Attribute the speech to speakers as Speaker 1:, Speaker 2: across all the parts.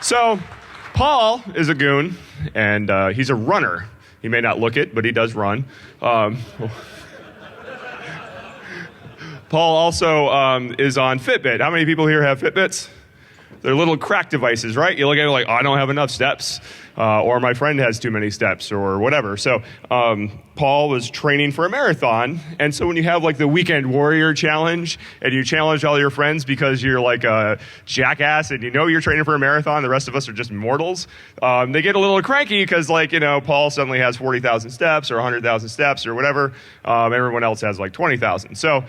Speaker 1: So Paul is a goon, and he's a runner. He may not look it, but he does run. Paul also is on Fitbit. How many people here have Fitbits? They're little crack devices, right? You look at it like, oh, I don't have enough steps, or my friend has too many steps, or whatever. So Paul was training for a marathon, and so when you have like the Weekend Warrior Challenge, and you challenge all your friends because you're like a jackass, and you know you're training for a marathon, the rest of us are just mortals, they get a little cranky because, like, you know, Paul suddenly has 40,000 steps or 100,000 steps or whatever. Everyone else has like 20,000. So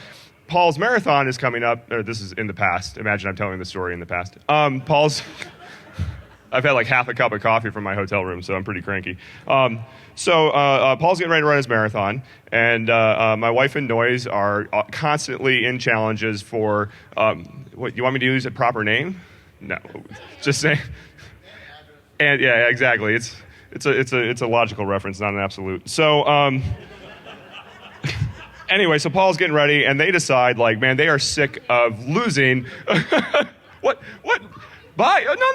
Speaker 1: Paul's marathon is coming up. Or this is in the past. Imagine I'm telling the story in the past. I've had like half a cup of coffee from my hotel room, so I'm pretty cranky. So Paul's getting ready to run his marathon, and my wife and Noise are constantly in challenges for, what, you want me to use a proper name? No, just saying. And yeah, exactly. It's a logical reference, not an absolute. So anyway, so Paul's getting ready, and they decide, like, man, they are sick of losing. What? Bye. Oh, no.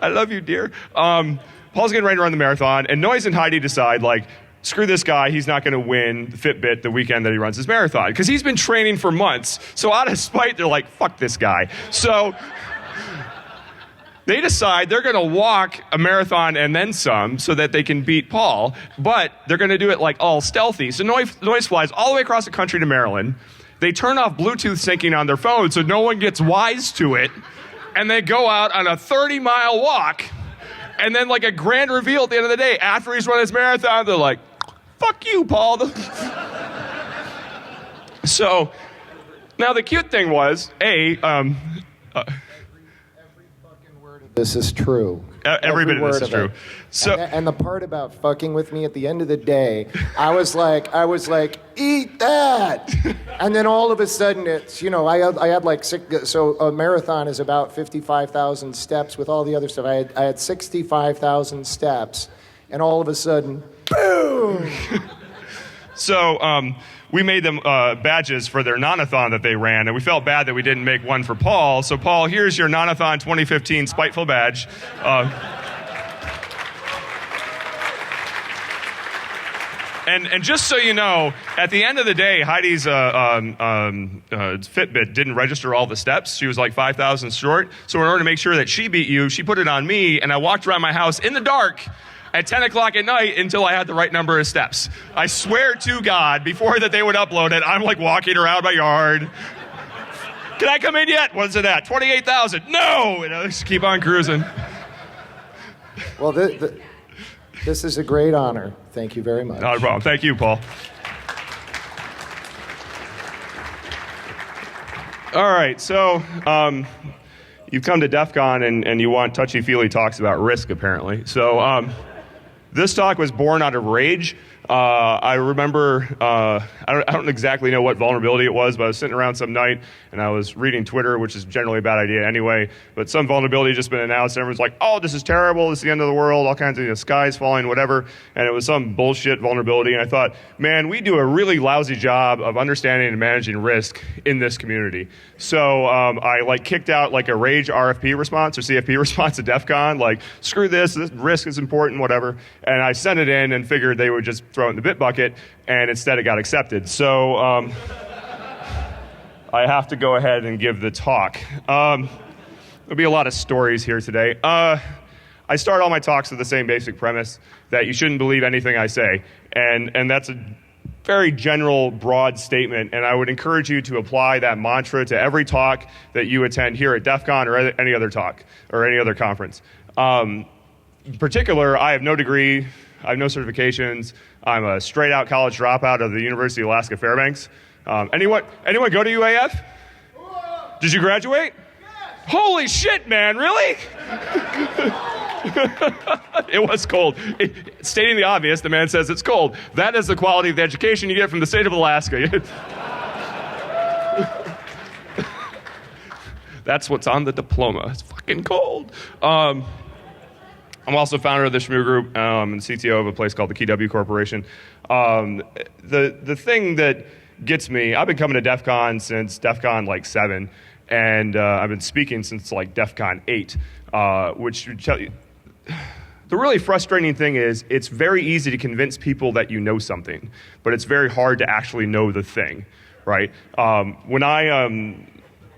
Speaker 1: I love you, dear. Paul's getting ready to run the marathon, and Noise and Heidi decide, like, screw this guy. He's not going to win the Fitbit the weekend that he runs his marathon, because he's been training for months. So out of spite, they're like, fuck this guy. So they decide they're going to walk a marathon and then some so that they can beat Paul, but they're going to do it like all stealthy. So Noise flies all the way across the country to Maryland. They turn off Bluetooth syncing on their phone so no one gets wise to it, and they go out on a 30-mile walk, and then like a grand reveal at the end of the day, after he's run his marathon, they're like, fuck you, Paul. So now the cute thing was,
Speaker 2: this is true.
Speaker 1: Every bit of this is true. So,
Speaker 2: and the part about fucking with me at the end of the day, I was like, eat that. And then all of a sudden it's, you know, I had like so a marathon is about 55,000 steps with all the other stuff. I had 65,000 steps, and all of a sudden, boom.
Speaker 1: So we made them badges for their non-a-thon that they ran, and we felt bad that we didn't make one for Paul. So Paul, here's your non-a-thon 2015 Spiteful badge. And just so you know, at the end of the day, Heidi's Fitbit didn't register all the steps. She was like 5,000 short. So in order to make sure that she beat you, she put it on me, and I walked around my house in the dark at 10 o'clock at night until I had the right number of steps. I swear to God, before that they would upload it, I'm like walking around my yard. Can I come in yet? What's it at? 28,000. No! And I just keep on cruising.
Speaker 2: Well, this is a great honor. Thank you very much.
Speaker 1: Not a problem. Thank you, Paul. All right, so you've come to DEF CON and you want touchy-feely talks about risk, apparently. So this talk was born out of rage. I remember, I don't exactly know what vulnerability it was, but I was sitting around some night and I was reading Twitter, which is generally a bad idea anyway, but some vulnerability had just been announced and everyone's like, oh, this is terrible, this is the end of the world, all kinds of, skies falling, whatever, and it was some bullshit vulnerability, and I thought, man, we do a really lousy job of understanding and managing risk in this community. So I kicked out a rage RFP response or CFP response to DEF CON, screw this risk is important, whatever, and I sent it in and figured they would just throw it in the bit bucket, and instead it got accepted. So I have to go ahead and give the talk. There'll be a lot of stories here today. I start all my talks with the same basic premise that you shouldn't believe anything I say, and that's a very general, broad statement, and I would encourage you to apply that mantra to every talk that you attend here at DEF CON or any other talk or any other conference. In particular, I have no degree, I have no certifications. I'm a straight-out college dropout of the University of Alaska Fairbanks. Anyone go to UAF? Did you graduate? Yes. Holy shit, man, really? It was cold. Stating the obvious, the man says it's cold. That is the quality of the education you get from the state of Alaska. That's what's on the diploma. It's fucking cold. I'm also founder of the Shmoo Group and CTO of a place called the KeyW Corporation. The thing that gets me, I've been coming to DEF CON since DEF CON 7, And I've been speaking since like DEF CON 8, which would tell you, the really frustrating thing is it's very easy to convince people that you know something, but it's very hard to actually know the thing, right? When I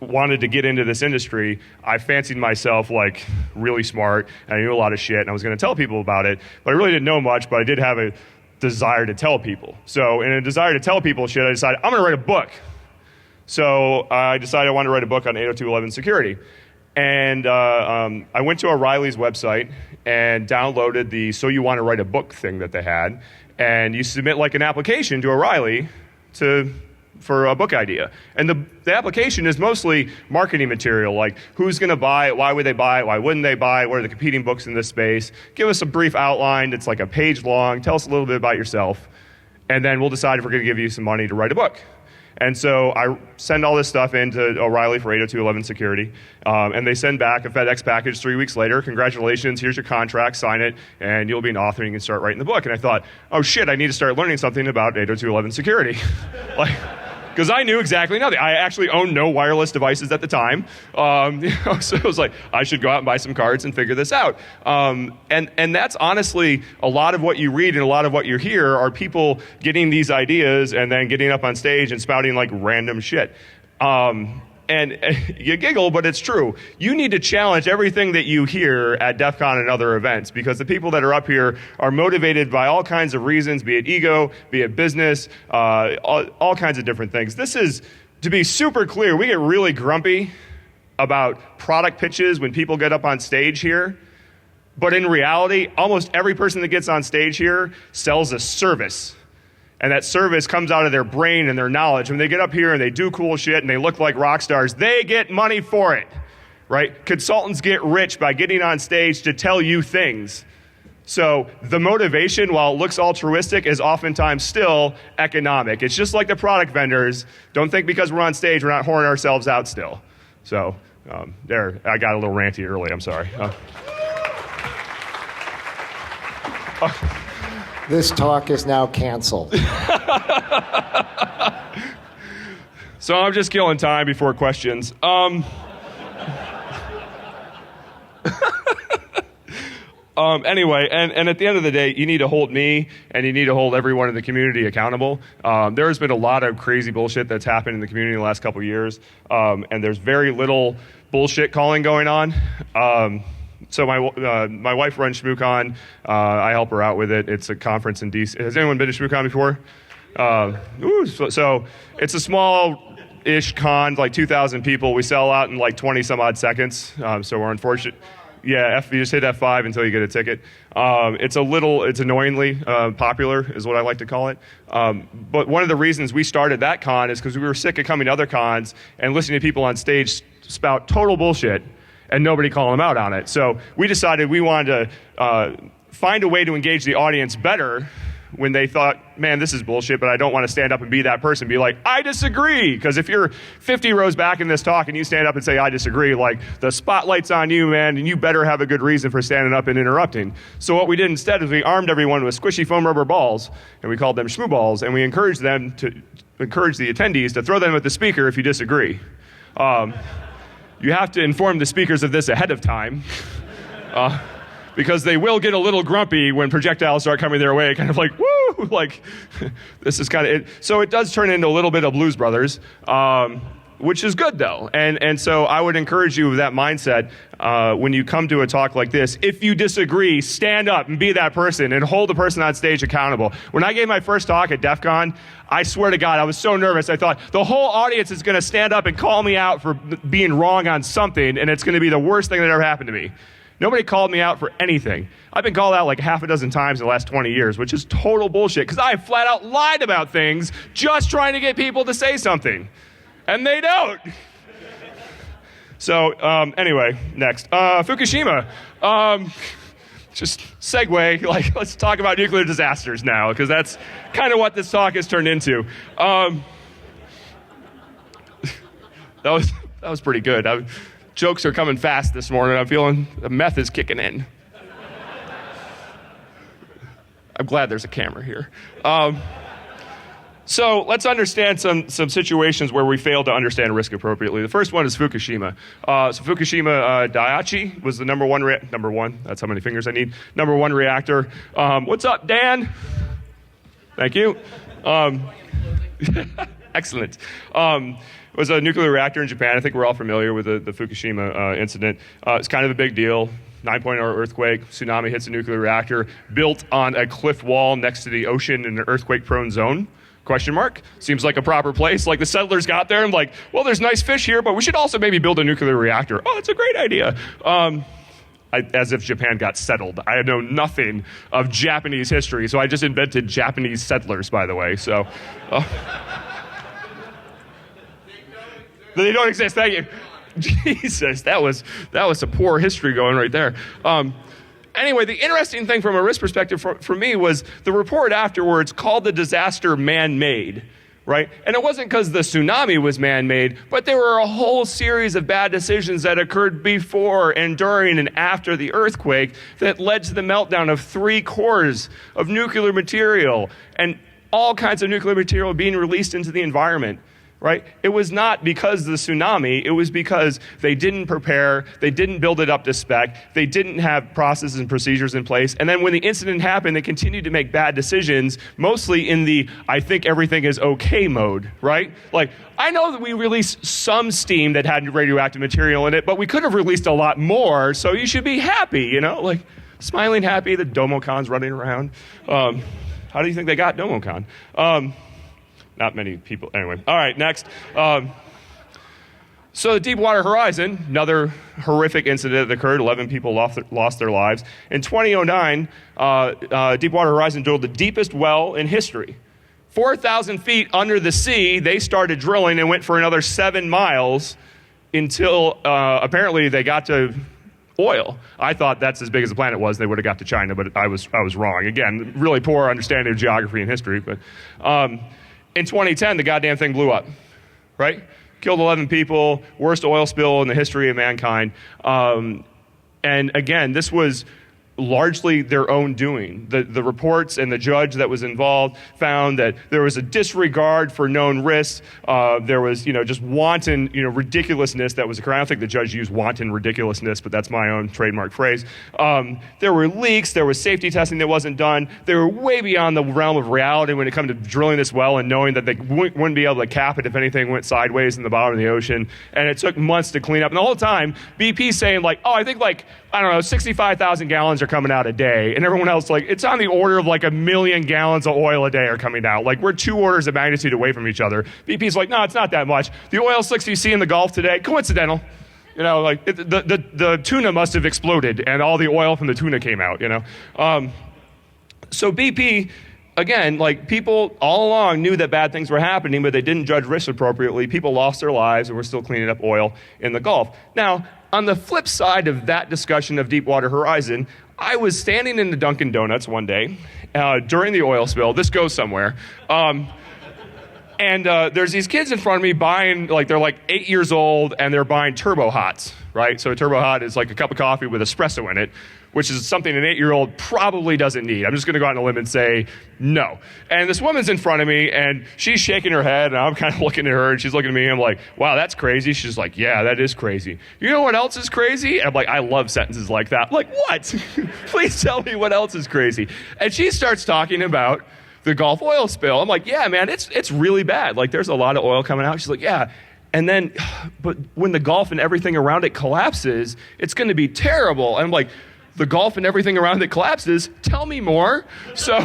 Speaker 1: wanted to get into this industry, I fancied myself like really smart, and I knew a lot of shit, and I was going to tell people about it, but I really didn't know much, but I did have a desire to tell people. So in a desire to tell people shit, I decided I'm going to write a book. So I decided I wanted to write a book on 802.11 security. And I went to O'Reilly's website and downloaded the So You Want to Write a Book thing that they had. And you submit like an application to O'Reilly for a book idea. And the application is mostly marketing material, like who's going to buy it, why would they buy it, why wouldn't they buy it, what are the competing books in this space. Give us a brief outline that's like a page long. Tell us a little bit about yourself. And then we'll decide if we're going to give you some money to write a book. And so I send all this stuff into O'Reilly for 802.11 security, and they send back a FedEx package 3 weeks later. Congratulations, here's your contract, sign it, and you'll be an author and you can start writing the book. And I thought, oh shit, I need to start learning something about 802.11 security. Because I knew exactly nothing. I actually owned no wireless devices at the time. So it was like, I should go out and buy some cards and figure this out. And that's honestly a lot of what you read and a lot of what you hear are people getting these ideas and then getting up on stage and spouting like random shit. And you giggle, but it's true. You need to challenge everything that you hear at DEF CON and other events, because the people that are up here are motivated by all kinds of reasons, be it ego, be it business, all kinds of different things. This is, to be super clear, we get really grumpy about product pitches when people get up on stage here. But in reality, almost every person that gets on stage here sells a service. And that service comes out of their brain and their knowledge. When they get up here and they do cool shit and they look like rock stars, they get money for it, right? Consultants get rich by getting on stage to tell you things. So the motivation, while it looks altruistic, is oftentimes still economic. It's just like the product vendors. Don't think because we're on stage, we're not whoring ourselves out still. So there, I got a little ranty early, I'm sorry.
Speaker 2: This talk is now canceled.
Speaker 1: So I'm just killing time before questions. Anyway, and at the end of the day, you need to hold me and you need to hold everyone in the community accountable. There has been a lot of crazy bullshit that's happened in the community in the last couple of years, and there's very little bullshit calling going on. So my wife runs ShmooCon. I help her out with it. It's a conference in DC. Has anyone been to ShmooCon before? So it's a small-ish con, like 2,000 people. We sell out in like 20 some odd seconds. So we're unfortunate. Yeah, you just hit F5 until you get a ticket. It's annoyingly popular, is what I like to call it. But one of the reasons we started that con is because we were sick of coming to other cons and listening to people on stage spout total bullshit and nobody calling them out on it. So we decided we wanted to find a way to engage the audience better when they thought, man, this is bullshit, but I don't want to stand up and be that person, be like, I disagree. Because if you're 50 rows back in this talk and you stand up and say, I disagree, like, the spotlight's on you, man, and you better have a good reason for standing up and interrupting. So what we did instead is we armed everyone with squishy foam rubber balls, and we called them shmoo balls, and we encouraged the attendees to throw them at the speaker if you disagree. You have to inform the speakers of this ahead of time. Because they will get a little grumpy when projectiles start coming their way, kind of like, woo, like, this is kind of it. So it does turn into a little bit of Blues Brothers, which is good, though. And so I would encourage you with that mindset when you come to a talk like this. If you disagree, stand up and be that person and hold the person on stage accountable. When I gave my first talk at DEF CON, I swear to God, I was so nervous. I thought, the whole audience is going to stand up and call me out for being wrong on something, and it's going to be the worst thing that ever happened to me. Nobody called me out for anything. I've been called out like half a dozen times in the last 20 years, which is total bullshit, because I flat out lied about things just trying to get people to say something. And they don't. So, anyway, next. Fukushima. Just segue, like, let's talk about nuclear disasters now, because that's kind of what this talk has turned into. That was pretty good. Jokes are coming fast this morning. I'm feeling the meth is kicking in. I'm glad there's a camera here. So let's understand some situations where we failed to understand risk appropriately. The first one is Fukushima. Fukushima Daiichi was the number one, that's how many fingers I need, number one reactor. What's up, Dan? Thank you. Excellent. It was a nuclear reactor in Japan. I think we're all familiar with the Fukushima incident. It's kind of a big deal. 9.0 earthquake, tsunami hits a nuclear reactor built on a cliff wall next to the ocean in an earthquake-prone zone. Question mark? Seems like a proper place. Like the settlers got there and like, well, there's nice fish here, but we should also maybe build a nuclear reactor. Oh, it's a great idea. As if Japan got settled. I know nothing of Japanese history, so I just invented Japanese settlers, by the way. So, they don't exist. Thank you. Jesus, that was a poor history going right there. Anyway, the interesting thing from a risk perspective for me was the report afterwards called the disaster man-made, right? And it wasn't because the tsunami was man-made, but there were a whole series of bad decisions that occurred before and during and after the earthquake that led to the meltdown of 3 cores of nuclear material and all kinds of nuclear material being released into the environment. Right? It was not because of the tsunami, it was because they didn't prepare, they didn't build it up to spec, they didn't have processes and procedures in place, and then when the incident happened, they continued to make bad decisions, mostly in the I think everything is okay mode, right? Like, I know that we released some steam that had radioactive material in it, but we could have released a lot more, so you should be happy, you know? Like, smiling happy, the Domocon's running around. How do you think they got Domocon? Not many people. Anyway. All right, next. So the Deepwater Horizon, another horrific incident that occurred. 11 people lost their lives. In 2009, Deepwater Horizon drilled the deepest well in history. 4,000 feet under the sea, they started drilling and went for another 7 miles until apparently they got to oil. I thought that's as big as the planet was. They would have got to China, but I was wrong. Again, really poor understanding of geography and history. But in 2010, the goddamn thing blew up, right? Killed 11 people, worst oil spill in the history of mankind. And again, this was largely their own doing. The reports and the judge that was involved found that there was a disregard for known risks. There was, just wanton, ridiculousness that was occurring. I don't think the judge used wanton ridiculousness, but that's my own trademark phrase. There were leaks. There was safety testing that wasn't done. They were way beyond the realm of reality when it came to drilling this well and knowing that they wouldn't be able to cap it if anything went sideways in the bottom of the ocean. And it took months to clean up. And the whole time, BP's saying I think 65,000 gallons are coming out a day. And everyone else, it's on the order of 1 million gallons of oil a day are coming out. We're 2 orders of magnitude away from each other. BP's no, it's not that much. The oil slicks you see in the Gulf today, coincidental. The tuna must have exploded and all the oil from the tuna came out, So BP, again, people all along knew that bad things were happening, but they didn't judge risks appropriately. People lost their lives and we're still cleaning up oil in the Gulf. Now, on the flip side of that discussion of Deepwater Horizon, I was standing in the Dunkin' Donuts one day during the oil spill. This goes somewhere. And there's these kids in front of me buying, they're 8 years old, and they're buying Turbo Hots, right? So a Turbo Hot is a cup of coffee with espresso in it, which is something an 8-year-old probably doesn't need. I'm just going to go out on a limb and say no. And this woman's in front of me, and she's shaking her head, and I'm kind of looking at her, and she's looking at me, and I'm like, wow, that's crazy. She's like, yeah, that is crazy. You know what else is crazy? And I'm like, I love sentences like that. I'm like, what? Please tell me what else is crazy. And she starts talking about the Gulf oil spill. I'm like, yeah, man, it's really bad. There's a lot of oil coming out. She's like, yeah. And then, but when the Gulf and everything around it collapses, it's going to be terrible. And I'm like, the Gulf and everything around it collapses? Tell me more. So,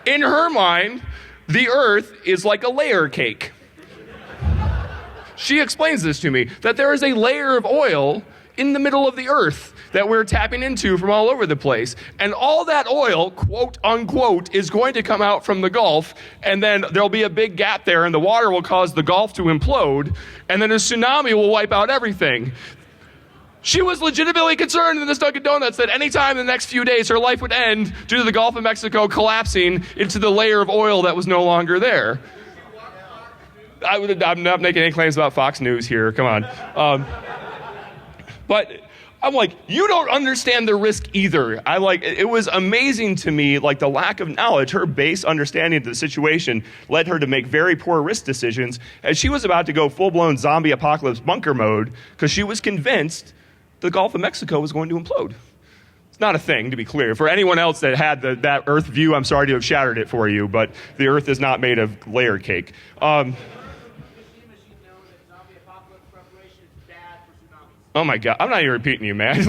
Speaker 1: in her mind, the Earth is like a layer cake. She explains this to me, that there is a layer of oil in the middle of the Earth that we're tapping into from all over the place. And all that oil, quote unquote, is going to come out from the Gulf, and then there'll be a big gap there, and the water will cause the Gulf to implode, and then a tsunami will wipe out everything. She was legitimately concerned in this Dunkin' Donuts that anytime in the next few days her life would end due to the Gulf of Mexico collapsing into the layer of oil that was no longer there. I'm not making any claims about Fox News here. Come on. But I'm like, you don't understand the risk either. It was amazing to me, like the lack of knowledge, her base understanding of the situation led her to make very poor risk decisions as she was about to go full-blown zombie apocalypse bunker mode because she was convinced the Gulf of Mexico was going to implode. It's not a thing, to be clear. For anyone else that had that Earth view, I'm sorry to have shattered it for you, but the Earth is not made of layer cake. Oh my God, I'm not even repeating you, man.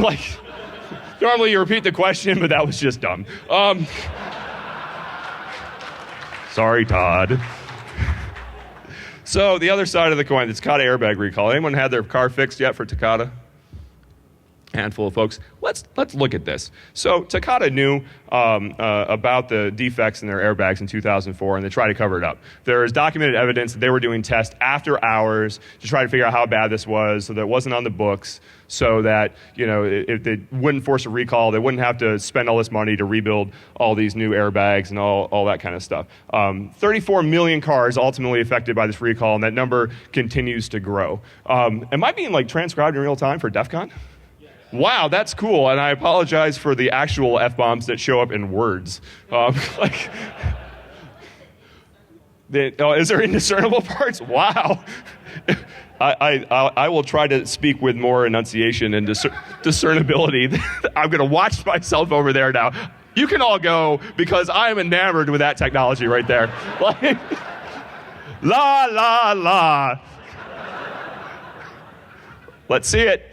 Speaker 1: Normally you repeat the question, but that was just dumb. Sorry, Todd. So the other side of the coin, the Takata airbag recall. Anyone had their car fixed yet for Takata? Handful of folks. Let's look at this. So Takata knew about the defects in their airbags in 2004, and they tried to cover it up. There is documented evidence that they were doing tests after hours to try to figure out how bad this was, so that it wasn't on the books, so that if they wouldn't force a recall, they wouldn't have to spend all this money to rebuild all these new airbags and all that kind of stuff. 34 million cars ultimately affected by this recall, and that number continues to grow. Am I being transcribed in real time for DEF CON? Wow, that's cool, and I apologize for the actual F-bombs that show up in words. Is there indiscernible parts? Wow. I will try to speak with more enunciation and discernibility. I'm going to watch myself over there now. You can all go, because I am enamored with that technology right there. La, la, la. Let's see it.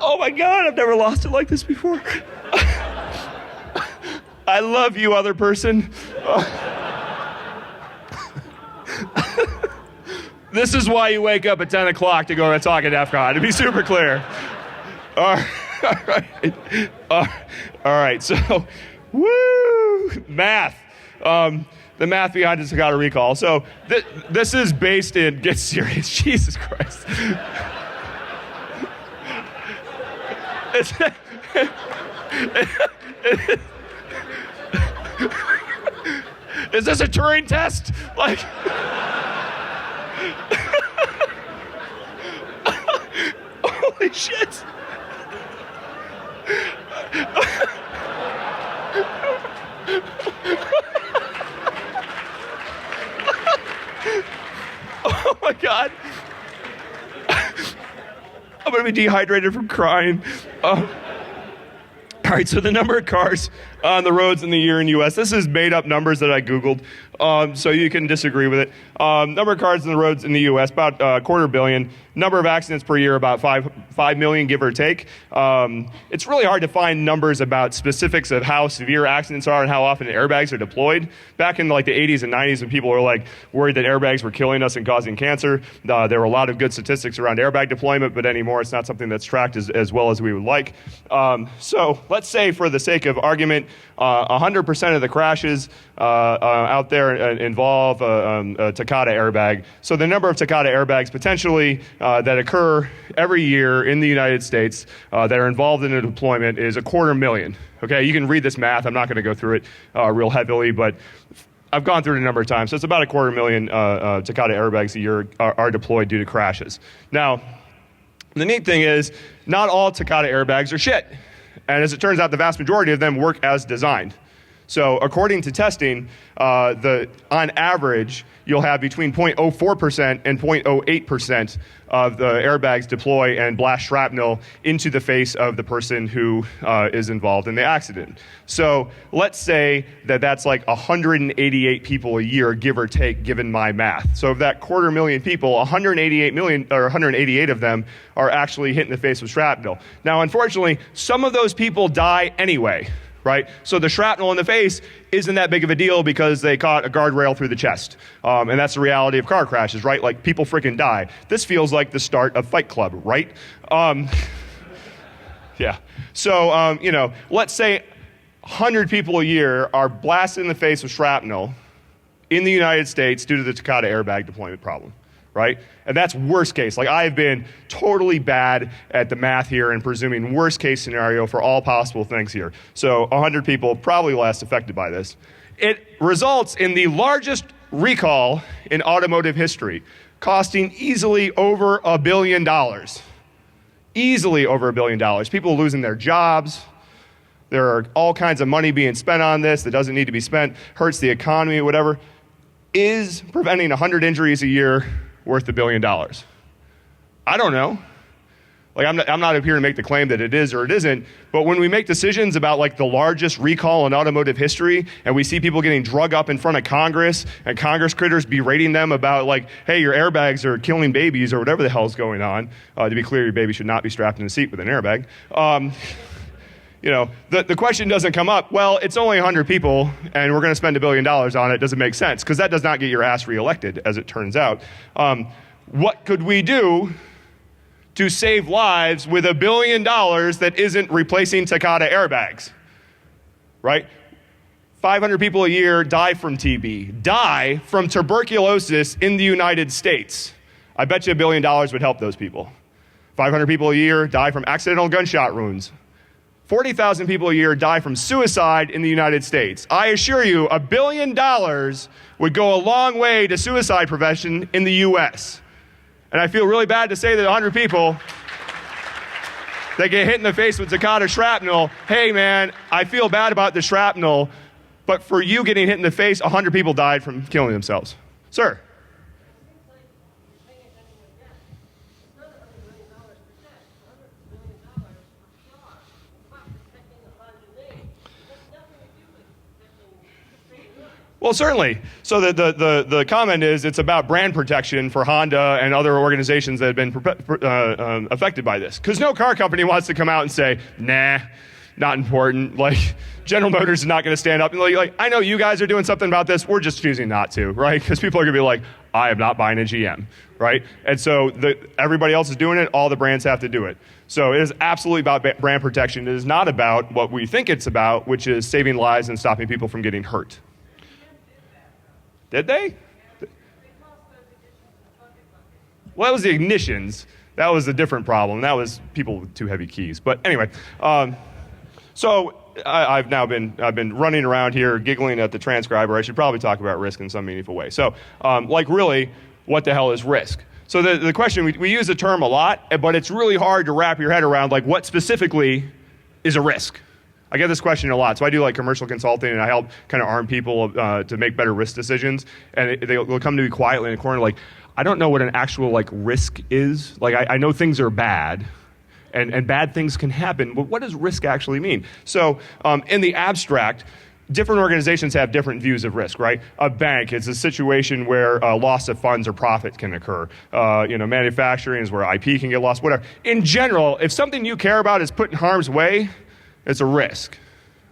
Speaker 1: Oh my God, I've never lost it like this before. I love you, other person. This is why you wake up at 10 o'clock to go to talk at DEF CON, to be super clear. All right, so, woo, math. The math behind the Takata recall. So this is based in, get serious, Jesus Christ. Is this a Turing test? Holy shit. Oh my God. I'm going to be dehydrated from crying. All right, so the number of cars on the roads in the year in the U.S., this is made-up numbers that I Googled, so you can disagree with it. Number of cars on the roads in the U.S., about 250 million. Number of accidents per year, about 5 million, give or take. It's really hard to find numbers about specifics of how severe accidents are and how often airbags are deployed. Back in the 80s and 90s, when people were worried that airbags were killing us and causing cancer, there were a lot of good statistics around airbag deployment, but anymore it's not something that's tracked as well as we would like. So let's say, for the sake of argument, 100% of the crashes out there involve a Takata airbag. So the number of Takata airbags potentially that occur every year in the United States that are involved in a deployment is 250,000. Okay, you can read this math. I'm not going to go through it real heavily, but I've gone through it a number of times. So it's about 250,000 Takata airbags a year are deployed due to crashes. Now, the neat thing is, not all Takata airbags are shit. And as it turns out, the vast majority of them work as designed. So according to testing, on average, you'll have between 0.04% and 0.08% of the airbags deploy and blast shrapnel into the face of the person who is involved in the accident. So let's say that that's 188 people a year, give or take, given my math. So of that 250,000 people, 188 of them are actually hit in the face with shrapnel. Now, unfortunately, some of those people die anyway. right? So the shrapnel in the face isn't that big of a deal because they caught a guardrail through the chest. And that's the reality of car crashes, right? Like, people freaking die. This feels like the start of Fight Club, right? Yeah. So, let's say 100 people a year are blasted in the face with shrapnel in the United States due to the Takata airbag deployment problem, right? And that's worst case. Like, I have been totally bad at the math here and presuming worst case scenario for all possible things here. So 100 people, probably less, affected by this. It results in the largest recall in automotive history, costing easily over $1 billion. Easily over $1 billion. People losing their jobs. There are all kinds of money being spent on this that doesn't need to be spent, hurts the economy, whatever. Is preventing 100 injuries a year worth $1 billion? I don't know. Like, I'm not up here to make the claim that it is or it isn't, but when we make decisions about, like, the largest recall in automotive history, and we see people getting drug up in front of Congress, and Congress critters berating them about, like, hey, your airbags are killing babies, or whatever the hell's going on. To be clear, your baby should not be strapped in a seat with an airbag. The question doesn't come up, well, it's only 100 people, and we're going to spend $1 billion on it. Doesn't make sense, because that does not get your ass reelected, as it turns out. What could we do to save lives with $1 billion that isn't replacing Takata airbags, right? 500 people a year die from TB, die from tuberculosis in the United States. I bet you $1 billion would help those people. 500 people a year die from accidental gunshot wounds. 40,000 people a year die from suicide in the United States. I assure you, $1 billion would go a long way to suicide prevention in the U.S. And I feel really bad to say that 100 people that get hit in the face with Takata shrapnel, hey man, I feel bad about the shrapnel, but for you getting hit in the face, 100 people died from killing themselves. Sir? Well, certainly. So the comment is it's about brand protection for Honda and other organizations that have been affected by this. Because no car company wants to come out and say, nah, not important. Like, General Motors is not going to stand up and like, I know you guys are doing something about this. We're just choosing not to, right? Because people are going to be like, I am not buying a GM, right? And so everybody else is doing it. All the brands have to do it. So it is absolutely about brand protection. It is not about what we think it's about, which is saving lives and stopping people from getting hurt. Did they? Well, that was the ignitions. That was a different problem. That was people with too heavy keys. But anyway, so I've been running around here giggling at the transcriber. I should probably talk about risk in some meaningful way. So, really, what the hell is risk? So the question, we use the term a lot, but it's really hard to wrap your head around, like, what specifically is a risk? I get this question a lot. So I do, like, commercial consulting, and I help kind of arm people to make better risk decisions. And they'll come to me quietly in a corner like, I don't know what an actual, like, risk is. Like, I know things are bad, and bad things can happen, but what does risk actually mean? So in the abstract, different organizations have different views of risk, right? A bank is a situation where loss of funds or profit can occur. Manufacturing is where IP can get lost, whatever. In general, if something you care about is put in harm's way, it's a risk,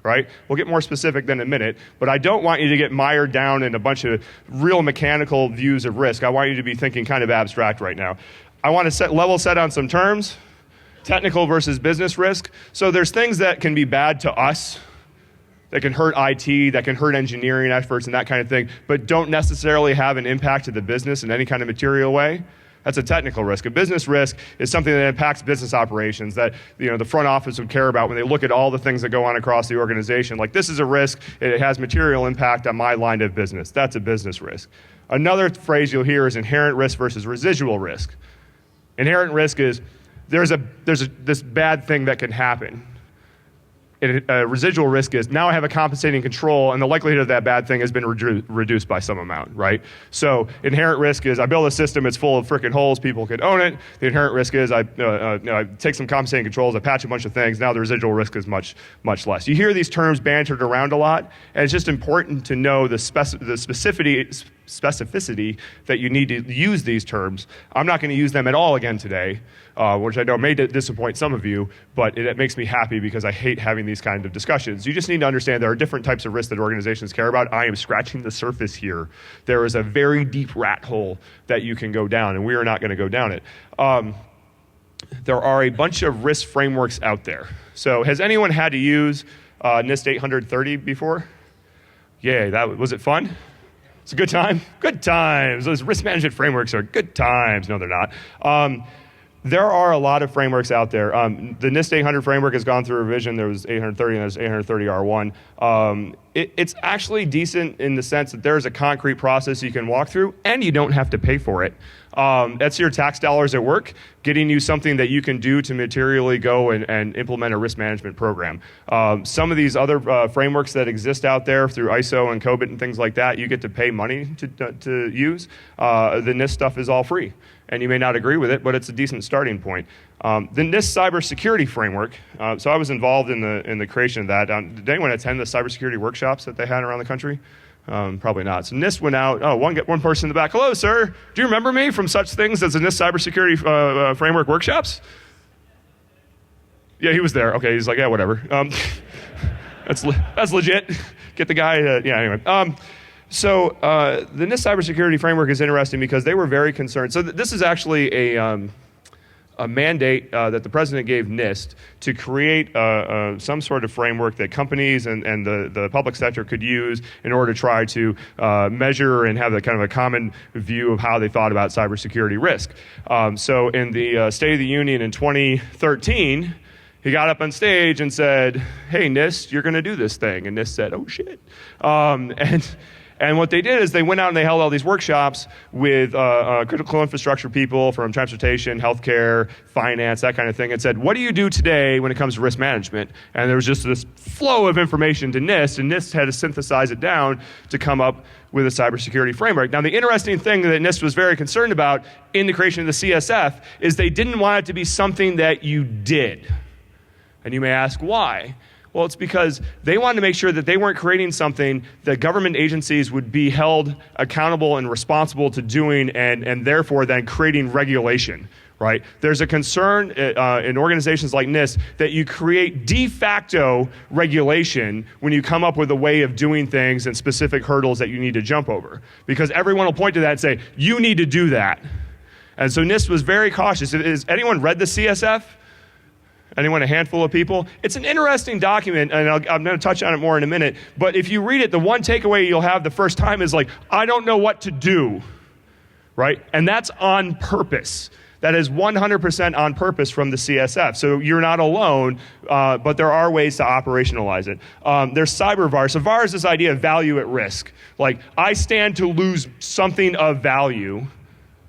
Speaker 1: right? We'll get more specific in a minute, but I don't want you to get mired down in a bunch of real mechanical views of risk. I want you to be thinking kind of abstract right now. I want to level set on some terms, technical versus business risk. So there's things that can be bad to us, that can hurt IT, that can hurt engineering experts and that kind of thing, but don't necessarily have an impact to the business in any kind of material way. That's a technical risk. A business risk is something that impacts business operations that the front office would care about when they look at all the things that go on across the organization. Like, this is a risk. It has material impact on my line of business. That's a business risk. Another phrase you'll hear is inherent risk versus residual risk. Inherent risk is there's this bad thing that can happen. Residual risk is now I have a compensating control, and the likelihood of that bad thing has been reduced by some amount, right? So inherent risk is I build a system, it's full of freaking holes, people could own it. The inherent risk is I take some compensating controls, I patch a bunch of things. Now the residual risk is much, much less. You hear these terms bantered around a lot, and it's just important to know the specificity specificity that you need to use these terms. I'm not going to use them at all again today, which I know may disappoint some of you, but it makes me happy because I hate having these kind of discussions. You just need to understand there are different types of risks that organizations care about. I am scratching the surface here. There is a very deep rat hole that you can go down, and we are not going to go down it. There are a bunch of risk frameworks out there. So has anyone had to use NIST 830 before? Yeah, was it fun? It's a good time? Good times. Those risk management frameworks are good times. No, they're not. There are a lot of frameworks out there. The NIST 800 framework has gone through revision. There was 830 and there's 830 R1. It's actually decent in the sense that there's a concrete process you can walk through and you don't have to pay for it. That's your tax dollars at work, getting you something that you can do to materially go and implement a risk management program. Some of these other frameworks that exist out there through ISO and COBIT and things like that, you get to pay money to use. The NIST stuff is all free. And you may not agree with it, but it's a decent starting point. The NIST cybersecurity framework, so I was involved in the creation of that. Did anyone attend the cybersecurity workshops that they had around the country? Probably not. So NIST went out. One person in the back. Hello, sir. Do you remember me from such things as the NIST cybersecurity framework workshops? Yeah, he was there. Okay, he's like, yeah, whatever. That's legit. Get the guy. Anyway. So the NIST cybersecurity framework is interesting because they were very concerned. So this is actually a mandate that the president gave NIST to create some sort of framework that companies and the public sector could use in order to try to measure and have a kind of a common view of how they thought about cybersecurity risk. So in the State of the Union in 2013, he got up on stage and said, hey, NIST, you're going to do this thing. And NIST said, oh, shit. And what they did is they went out and they held all these workshops with critical infrastructure people from transportation, healthcare, finance, that kind of thing, and said, what do you do today when it comes to risk management? And there was just this flow of information to NIST, and NIST had to synthesize it down to come up with a cybersecurity framework. Now, the interesting thing that NIST was very concerned about in the creation of the CSF is they didn't want it to be something that you did. And you may ask, why? Well, it's because they wanted to make sure that they weren't creating something that government agencies would be held accountable and responsible to doing and therefore then creating regulation, right? There's a concern in organizations like NIST that you create de facto regulation when you come up with a way of doing things and specific hurdles that you need to jump over. Because everyone will point to that and say, you need to do that. And so NIST was very cautious. Has anyone read the CSF? Anyone? A handful of people? It's an interesting document, and I'm going to touch on it more in a minute. But if you read it, the one takeaway you'll have the first time is like, I don't know what to do, right? And that's on purpose. That is 100% on purpose from the CSF. So you're not alone, but there are ways to operationalize it. There's cyber VAR. So VAR is this idea of value at risk. Like, I stand to lose something of value.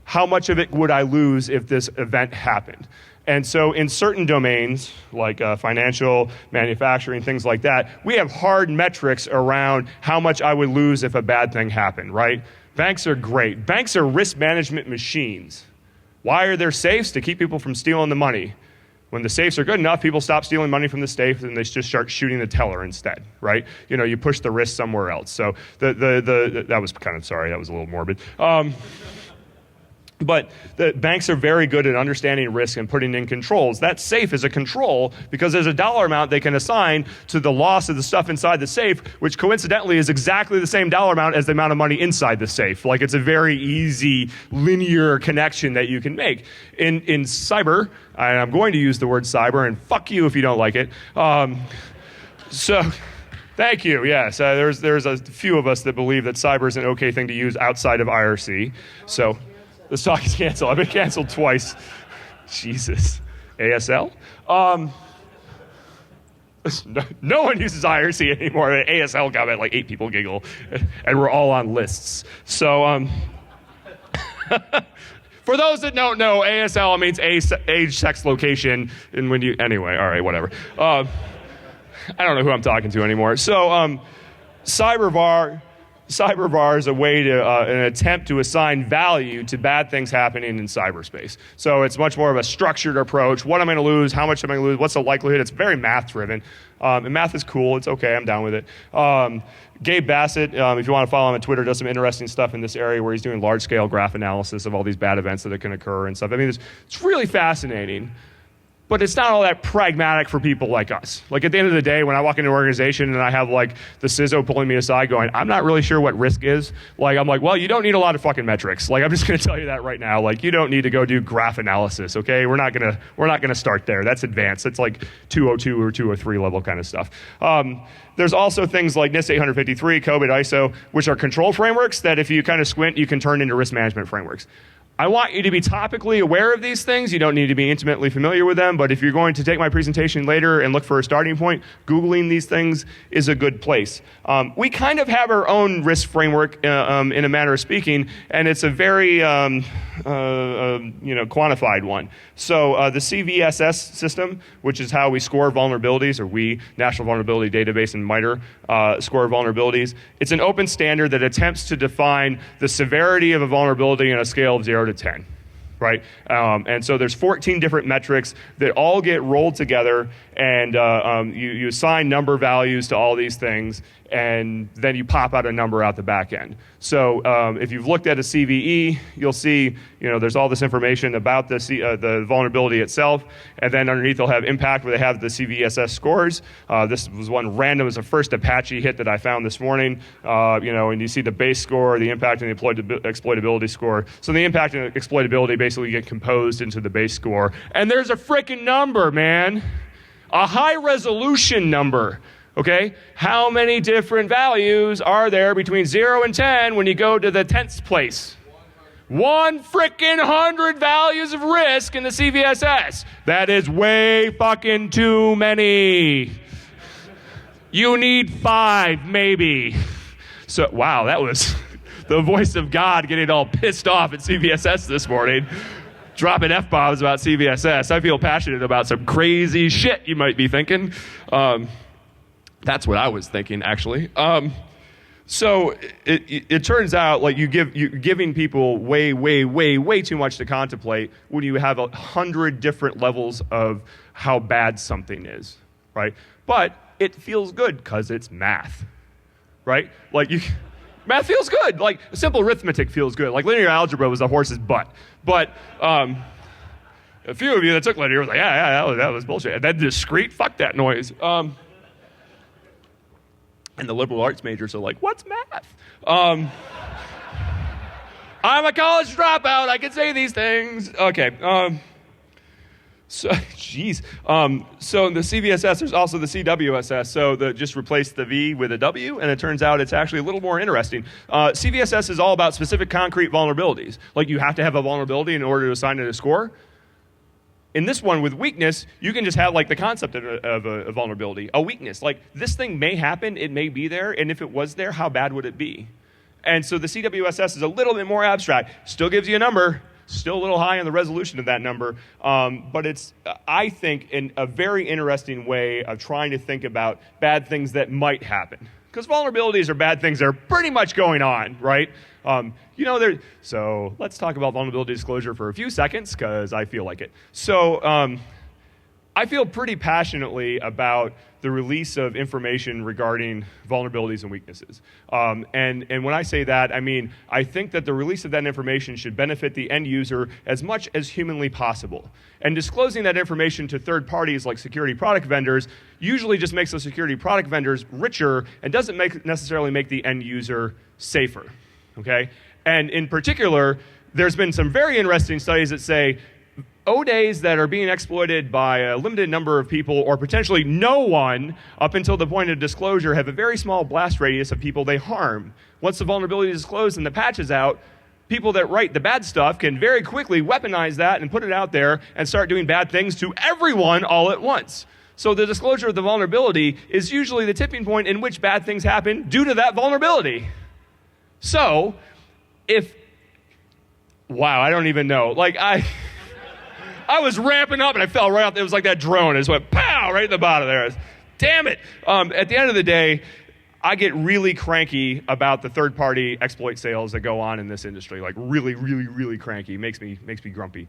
Speaker 1: How much of it would I lose if this event happened? And so in certain domains, like financial, manufacturing, things like that, we have hard metrics around how much I would lose if a bad thing happened, right? Banks are great. Banks are risk management machines. Why are there safes? To keep people from stealing the money. When the safes are good enough, people stop stealing money from the safe and they just start shooting the teller instead, right? You push the risk somewhere else. So that was kind of, sorry, that was a little morbid. But the banks are very good at understanding risk and putting in controls. That safe is a control because there's a dollar amount they can assign to the loss of the stuff inside the safe, which coincidentally is exactly the same dollar amount as the amount of money inside the safe. Like, it's a very easy linear connection that you can make. In cyber, and I'm going to use the word cyber, and fuck you if you don't like it. Thank you, yes. There's a few of us that believe that cyber is an okay thing to use outside of IRC. So this talk is canceled. I've been canceled twice. Jesus. ASL? No one uses IRC anymore. ASL got at like 8 people giggle, and we're all on lists. So, for those that don't know, ASL means age, sex, location, and when you, anyway, all right, whatever. I don't know who I'm talking to anymore. So, cyber VAR, cyber var is a way to, an attempt to assign value to bad things happening in cyberspace. So it's much more of a structured approach. What am I going to lose? How much am I going to lose? What's the likelihood? It's very math driven. And math is cool. It's okay. I'm down with it. Gabe Bassett, if you want to follow him on Twitter, does some interesting stuff in this area where he's doing large-scale graph analysis of all these bad events that can occur and stuff. I mean, it's really fascinating. But it's not all that pragmatic for people like us. Like at the end of the day, when I walk into an organization and I have like the CISO pulling me aside going, I'm not really sure what risk is. Like, I'm like, well, you don't need a lot of fucking metrics. Like, I'm just gonna tell you that right now. Like, you don't need to go do graph analysis, okay? We're not gonna start there. That's advanced. It's like 202 or 203 level kind of stuff. There's also things like NIST 853, COBIT, ISO, which are control frameworks that if you kind of squint, you can turn into risk management frameworks. I want you to be topically aware of these things. You don't need to be intimately familiar with them, but if you're going to take my presentation later and look for a starting point, Googling these things is a good place. We kind of have our own risk framework in a manner of speaking, and it's a very quantified one. So the CVSS system, which is how we score vulnerabilities, or we, National Vulnerability Database and MITRE, score vulnerabilities. It's an open standard that attempts to define the severity of a vulnerability on a scale of 0 to 10, right? And so there's 14 different metrics that all get rolled together, and you assign number values to all these things, and then you pop out a number out the back end. So if you've looked at a CVE, you'll see, there's all this information about the vulnerability itself, and then underneath they'll have impact where they have the CVSS scores. This was one random, as the first Apache hit that I found this morning, and you see the base score, the impact, and the exploitability score. So the impact and exploitability basically get composed into the base score. And there's a freaking number, man. A high resolution number. Okay, how many different values are there between 0 and 10 when you go to the 10th place? 100 values of risk in the CVSS. That is way fucking too many. You need 5, maybe. So, wow, that was the voice of God getting all pissed off at CVSS this morning. Dropping F-bombs about CVSS. I feel passionate about some crazy shit, you might be thinking. That's what I was thinking, actually. So it turns out like you're giving people way too much to contemplate when you have 100 different levels of how bad something is, right? But it feels good because it's math, right? Like math feels good. Like simple arithmetic feels good. Like linear algebra was a horse's butt. But a few of you that took linear was like, yeah, that was bullshit. And then discrete, fuck that noise. And the liberal arts majors are like, what's math? I'm a college dropout. I can say these things. Okay. So in the CVSS, there's also the CWSS. So just replace the V with a W, and it turns out it's actually a little more interesting. CVSS is all about specific concrete vulnerabilities. Like you have to have a vulnerability in order to assign it a score. In this one with weakness, you can just have like the concept of a vulnerability, a weakness. Like this thing may happen, it may be there, and if it was there, how bad would it be? And so the CWSS is a little bit more abstract. Still gives you a number, still a little high on the resolution of that number, but it's, I think, a very interesting way of trying to think about bad things that might happen. Because vulnerabilities are bad things that are pretty much going on, right? So let's talk about vulnerability disclosure for a few seconds, because I feel like it. So I feel pretty passionately about the release of information regarding vulnerabilities and weaknesses. And when I say that, I mean, I think that the release of that information should benefit the end user as much as humanly possible. And disclosing that information to third parties like security product vendors usually just makes the security product vendors richer and doesn't necessarily make the end user safer, okay? And in particular, there's been some very interesting studies that say ODAs that are being exploited by a limited number of people or potentially no one up until the point of disclosure have a very small blast radius of people they harm. Once the vulnerability is disclosed and the patch is out, people that write the bad stuff can very quickly weaponize that and put it out there and start doing bad things to everyone all at once. So the disclosure of the vulnerability is usually the tipping point in which bad things happen due to that vulnerability. So, I don't even know. Like, I was ramping up and I fell right off. It was like that drone. It just went pow right at the bottom there. Damn it. At the end of the day, I get really cranky about the third-party exploit sales that go on in this industry, like really, really, really cranky. Makes me grumpy,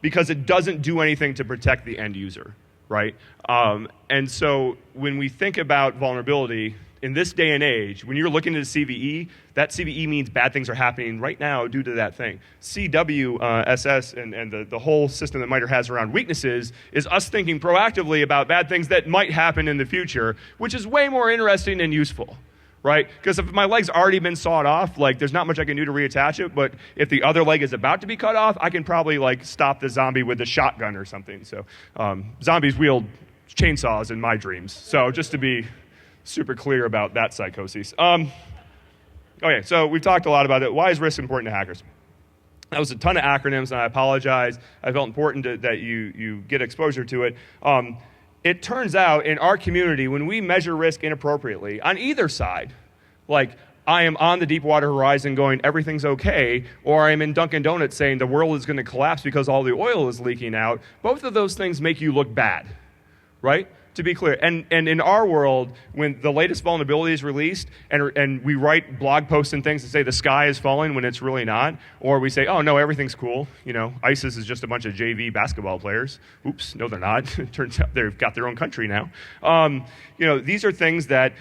Speaker 1: because it doesn't do anything to protect the end user, right? And so when we think about vulnerability in this day and age, when you're looking at a CVE, that CVE means bad things are happening right now due to that thing. CWSS and the whole system that MITRE has around weaknesses is us thinking proactively about bad things that might happen in the future, which is way more interesting and useful, right? Because if my leg's already been sawed off, like there's not much I can do to reattach it, but if the other leg is about to be cut off, I can probably like stop the zombie with a shotgun or something. So zombies wield chainsaws in my dreams. So just to be super clear about that psychosis. Okay, so we've talked a lot about it. Why is risk important to hackers? That was a ton of acronyms, and I apologize. I felt important that you get exposure to it. It turns out in our community, when we measure risk inappropriately, on either side, like I am on the Deepwater Horizon going, everything's okay, or I'm in Dunkin' Donuts saying the world is going to collapse because all the oil is leaking out, both of those things make you look bad, right? To be clear, and in our world, when the latest vulnerability is released, and we write blog posts and things that say the sky is falling when it's really not, or we say, oh no, everything's cool, you know, ISIS is just a bunch of JV basketball players. Oops, no, they're not. It turns out they've got their own country now. You know, these are things that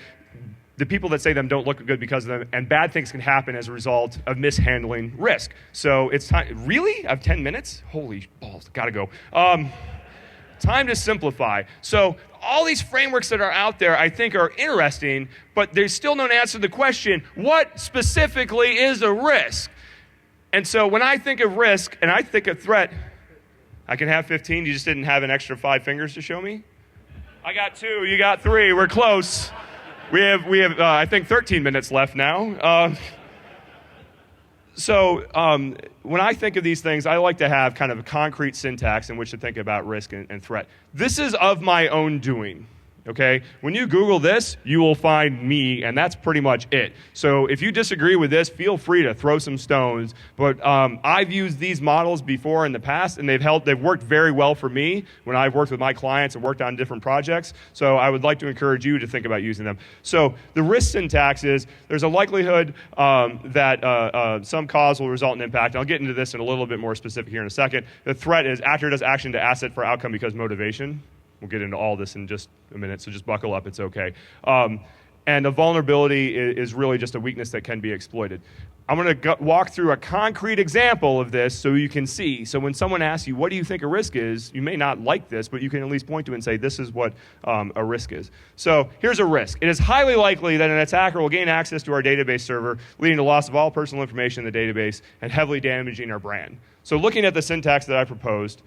Speaker 1: the people that say them don't look good because of them, and bad things can happen as a result of mishandling risk. So it's time. Really? I have 10 minutes? Holy balls! Gotta go. Time to simplify. So all these frameworks that are out there, I think, are interesting, but there's still no answer to the question, what specifically is a risk? And so when I think of risk and I think of threat, I can have 15. You just didn't have an extra 5 fingers to show me? I got 2. You got 3. We're close. We have I think, 13 minutes left now. So when I think of these things, I like to have kind of a concrete syntax in which to think about risk and threat. This is of my own doing, okay? When you Google this, you will find me, and that's pretty much it. So if you disagree with this, feel free to throw some stones. But I've used these models before in the past, and they've worked very well for me when I've worked with my clients and worked on different projects. So I would like to encourage you to think about using them. So the risk syntax is there's a likelihood that some cause will result in impact. And I'll get into this in a little bit more specific here in a second. The threat is actor does action to asset for outcome because motivation. We'll get into all this in just a minute, so just buckle up, it's okay. And a vulnerability is really just a weakness that can be exploited. I'm going to walk through a concrete example of this so you can see. So when someone asks you, what do you think a risk is, you may not like this, but you can at least point to it and say, this is what a risk is. So here's a risk. It is highly likely that an attacker will gain access to our database server, leading to loss of all personal information in the database and heavily damaging our brand. So looking at the syntax that I proposed,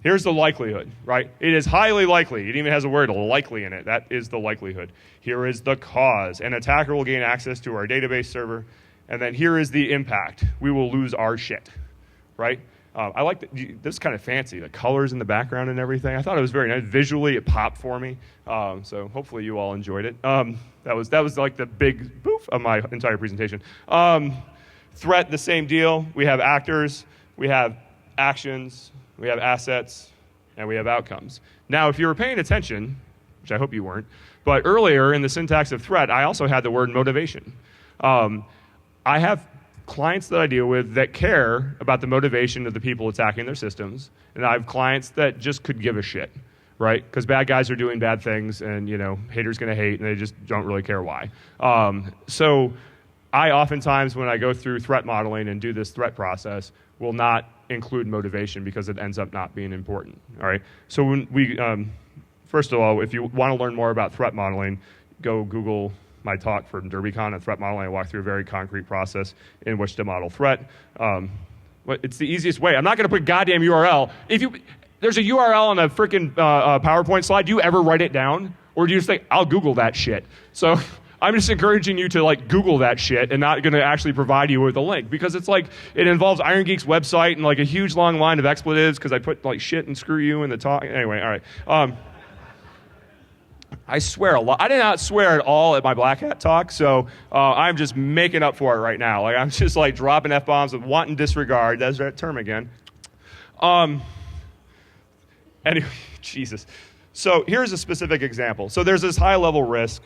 Speaker 1: here's the likelihood, right? It is highly likely. It even has a word likely in it. That is the likelihood. Here is the cause. An attacker will gain access to our database server. And then here is the impact. We will lose our shit, right? I like this is kind of fancy, the colors in the background and everything. I thought it was very nice. Visually, it popped for me. So hopefully you all enjoyed it. That was like the big poof of my entire presentation. Threat, the same deal. We have actors. We have actions. We have assets, and we have outcomes. Now, if you were paying attention, which I hope you weren't, but earlier in the syntax of threat, I also had the word motivation. I have clients that I deal with that care about the motivation of the people attacking their systems, and I have clients that just could give a shit, right? Because bad guys are doing bad things, and haters gonna hate, and they just don't really care why. So I oftentimes, when I go through threat modeling and do this threat process, will not include motivation because it ends up not being important, all right? So when we, first of all, if you want to learn more about threat modeling, go Google my talk from DerbyCon on threat modeling. I walk through a very concrete process in which to model threat. It's the easiest way. I'm not going to put goddamn URL. There's a URL on a freaking PowerPoint slide. Do you ever write it down? Or do you just think, I'll Google that shit? So I'm just encouraging you to Google that shit and not going to actually provide you with a link because it's it involves Iron Geek's website and a huge long line of expletives because I put shit and screw you in the talk. Anyway, all right. I swear a lot. I did not swear at all at my Black Hat talk, so I'm just making up for it right now. I'm just dropping F-bombs with wanton disregard. That's that term again. Anyway, Jesus. So here's a specific example. So there's this high-level risk.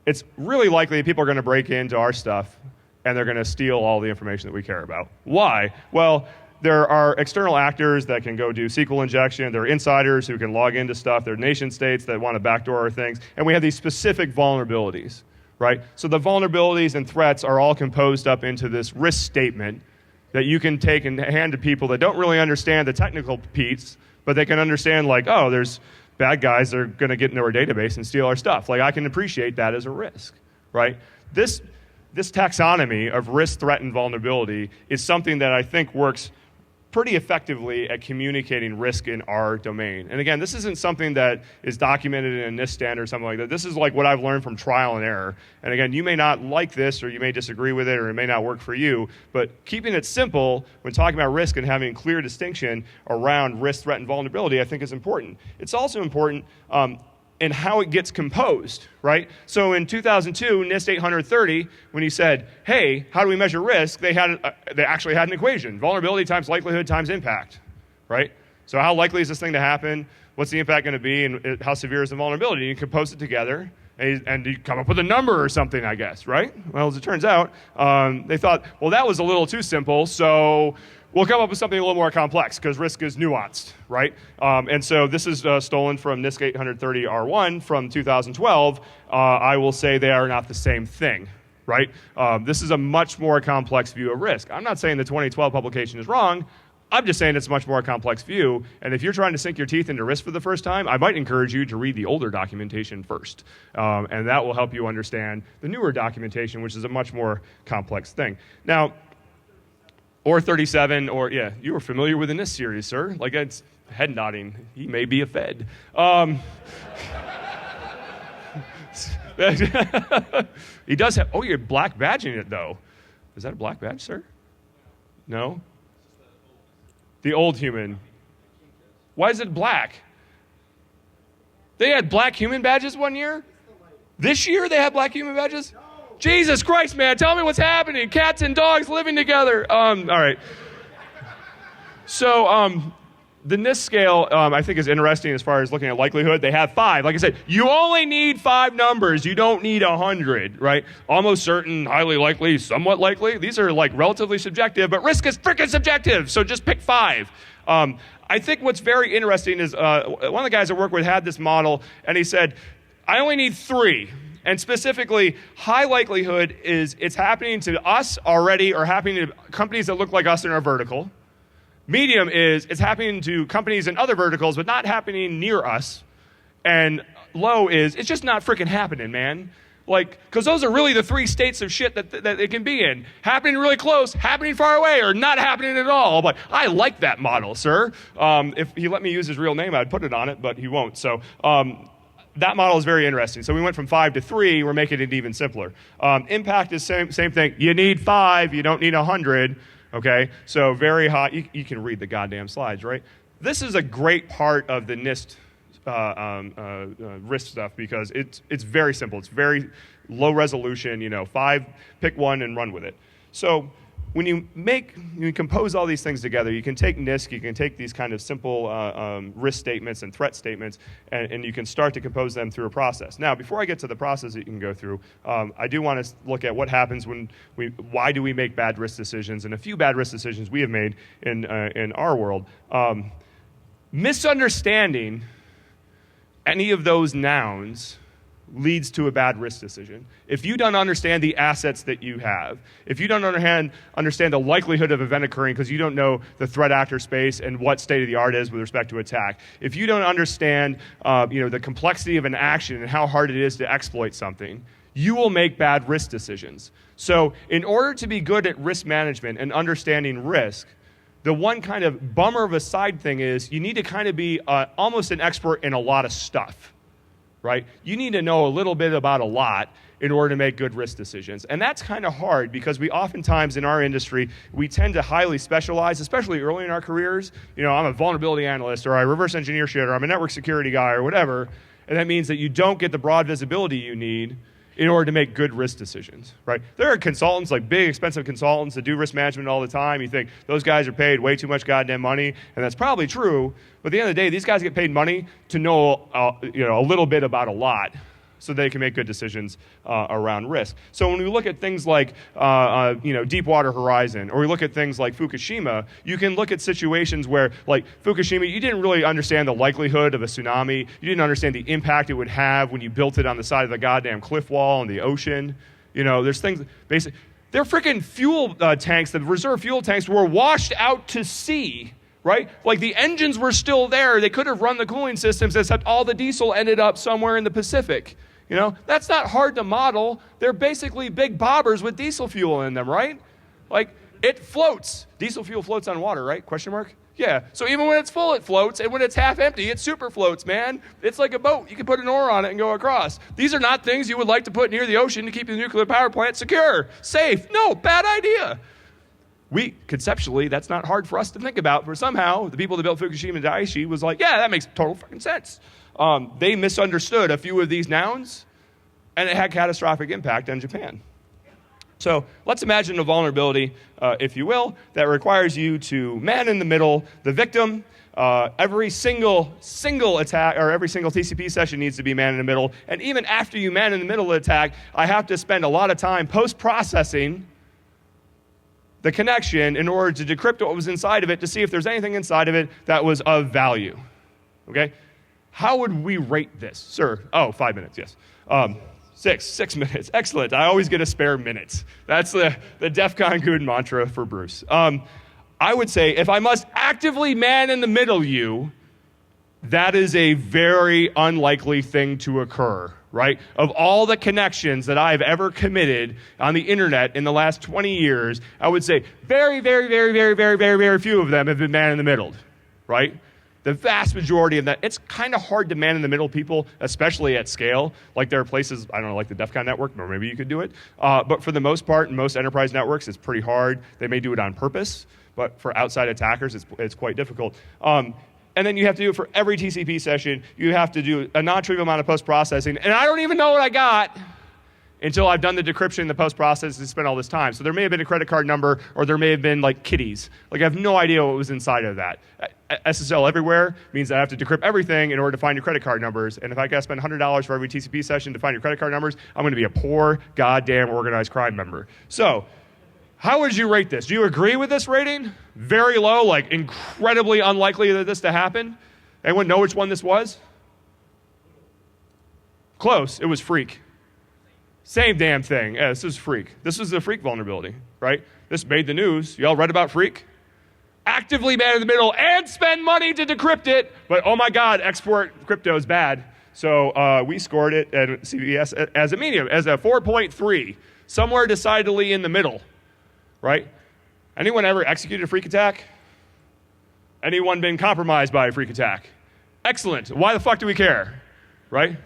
Speaker 1: it's really likely that people are going to break into our stuff and they're going to steal all the information that we care about. Why? Well, there are external actors that can go do SQL injection. There are insiders who can log into stuff. There are nation states that want to backdoor our things. And we have these specific vulnerabilities, right? So the vulnerabilities and threats are all composed up into this risk statement that you can take and hand to people that don't really understand the technical piece, but they can understand, like, oh, there's bad guys that are going to get into our database and steal our stuff. Like, I can appreciate that as a risk, right? This taxonomy of risk, threat, and vulnerability is something that I think works pretty effectively at communicating risk in our domain. And again, this isn't something that is documented in a NIST standard or something like that. This is like what I've learned from trial and error. And again, you may not like this, or you may disagree with it, or it may not work for you, but keeping it simple when talking about risk and having clear distinction around risk, threat, and vulnerability, I think is important. It's also important in how it gets composed, right? So in 2002, NIST 830, when he said, hey, how do we measure risk, they actually had an equation: vulnerability times likelihood times impact, right? So how likely is this thing to happen? What's the impact going to be, and how severe is the vulnerability? You compose it together, and you come up with a number or something, I guess, right? Well, as it turns out, they thought, well, that was a little too simple, so we'll come up with something a little more complex, because risk is nuanced, right? And so this is stolen from NIST 830 R1 from 2012. I will say they are not the same thing, right? This is a much more complex view of risk. I'm not saying the 2012 publication is wrong. I'm just saying it's a much more complex view. And if you're trying to sink your teeth into risk for the first time, I might encourage you to read the older documentation first. And that will help you understand the newer documentation, which is a much more complex thing. Now, or 37, or, yeah, you were familiar with the NIST series, sir. Like, it's head nodding. He may be a Fed. He does have, oh, you're black badging it, though. Is that a black badge, sir? No? The old human. Why is it black? They had black human badges one year? This year they had black human badges? Jesus Christ, man, tell me what's happening. Cats and dogs living together. All right. So the NIST scale, I think, is interesting as far as looking at likelihood. They have 5. Like I said, you only need 5 numbers. You don't need 100, right? Almost certain, highly likely, somewhat likely. These are like relatively subjective, but risk is freaking subjective, so just pick 5. I think what's very interesting is one of the guys I work with had this model, and he said, I only need 3. And specifically, high likelihood is it's happening to us already, or happening to companies that look like us in our vertical. Medium is it's happening to companies in other verticals, but not happening near us. And low is it's just not freaking happening, man. Like, because those are really the 3 states of shit that it can be in. Happening really close, happening far away, or not happening at all. But I like that model, sir. If he let me use his real name, I'd put it on it, but he won't. So that model is very interesting. So we went from 5 to 3. We're making it even simpler. Impact is same thing. You need 5. You don't need 100. Okay? So very high. You can read the goddamn slides, right? This is a great part of the NIST risk stuff, because it's very simple. It's very low resolution. 5, pick one and run with it. So when you compose all these things together, you can take NIST, you can take these kind of simple risk statements and threat statements, and you can start to compose them through a process. Now, before I get to the process that you can go through, I do want to look at what happens why do we make bad risk decisions, and a few bad risk decisions we have made in our world. Misunderstanding any of those nouns leads to a bad risk decision. If you don't understand the assets that you have, if you don't understand the likelihood of an event occurring because you don't know the threat actor space and what state of the art is with respect to attack, if you don't understand the complexity of an action and how hard it is to exploit something, you will make bad risk decisions. So in order to be good at risk management and understanding risk, the one kind of bummer of a side thing is you need to kind of be almost an expert in a lot of stuff. Right? You need to know a little bit about a lot in order to make good risk decisions. And that's kind of hard, because we oftentimes in our industry, we tend to highly specialize, especially early in our careers. I'm a vulnerability analyst, or I reverse engineer shit, or I'm a network security guy, or whatever. And that means that you don't get the broad visibility you need in order to make good risk decisions, right? There are consultants, like big, expensive consultants that do risk management all the time. You think those guys are paid way too much goddamn money, and that's probably true. But at the end of the day, these guys get paid money to know, a little bit about a lot. so they can make good decisions around risk. So when we look at things like Deepwater Horizon, or we look at things like Fukushima, you can look at situations where, like Fukushima, you didn't really understand the likelihood of a tsunami. You didn't understand the impact it would have when you built it on the side of the goddamn cliff wall in the ocean. There's things, basically, their freaking fuel tanks, the reserve fuel tanks, were washed out to sea, right? Like the engines were still there. They could have run the cooling systems, except all the diesel ended up somewhere in the Pacific. That's not hard to model. They're basically big bobbers with diesel fuel in them, right? Like, it floats. Diesel fuel floats on water, right? Question mark? Yeah. So even when it's full, it floats, and when it's half empty, it super floats, man. It's like a boat. You can put an oar on it and go across. These are not things you would like to put near the ocean to keep the nuclear power plant secure, safe. No, bad idea. Conceptually, that's not hard for us to think about, but somehow the people that built Fukushima Daiichi was like, yeah, that makes total fucking sense. They misunderstood a few of these nouns, and it had catastrophic impact on Japan. So let's imagine a vulnerability, if you will, that requires you to man in the middle the victim. Every single attack, or every single TCP session needs to be man in the middle. And even after you man in the middle of the attack, I have to spend a lot of time post-processing the connection in order to decrypt what was inside of it to see if there's anything inside of it that was of value. Okay? How would we rate this? Sir? Oh, 5 minutes, yes. 6 minutes. Excellent. I always get a spare minute. That's the DEF CON good mantra for Bruce. I would say if I must actively man in the middle you, that is a very unlikely thing to occur, right? Of all the connections that I've ever committed on the internet in the last 20 years, I would say very, very, very, very, very, very, very few of them have been man in the middle, right? The vast majority of that, it's kind of hard to man in the middle people, especially at scale. Like there are places, I don't know, like the DEF CON network, or maybe you could do it. But for the most part, in most enterprise networks, it's pretty hard. They may do it on purpose, but for outside attackers, it's quite difficult. And then you have to do it for every TCP session. You have to do a non-trivial amount of post-processing. And I don't even know what I got until I've done the decryption and the post-process and spent all this time. So there may have been a credit card number, or there may have been like kitties. Like I have no idea what was inside of that. SSL everywhere means I have to decrypt everything in order to find your credit card numbers. And if I gotta spend $100 for every TCP session to find your credit card numbers, I'm gonna be a poor, goddamn organized crime member. So, how would you rate this? Do you agree with this rating? Very low, like incredibly unlikely that this to happen? Anyone know which one this was? Close, it was Freak. Same damn thing. Yeah, this is Freak. This was the Freak vulnerability, right? This made the news. Y'all read about Freak? Actively man in the middle and spend money to decrypt it, but oh my God, export crypto is bad. So we scored it at CVS as a medium, as a 4.3, somewhere decidedly in the middle, right? Anyone ever executed a Freak attack? Anyone been compromised by a Freak attack? Excellent. Why the fuck do we care, right?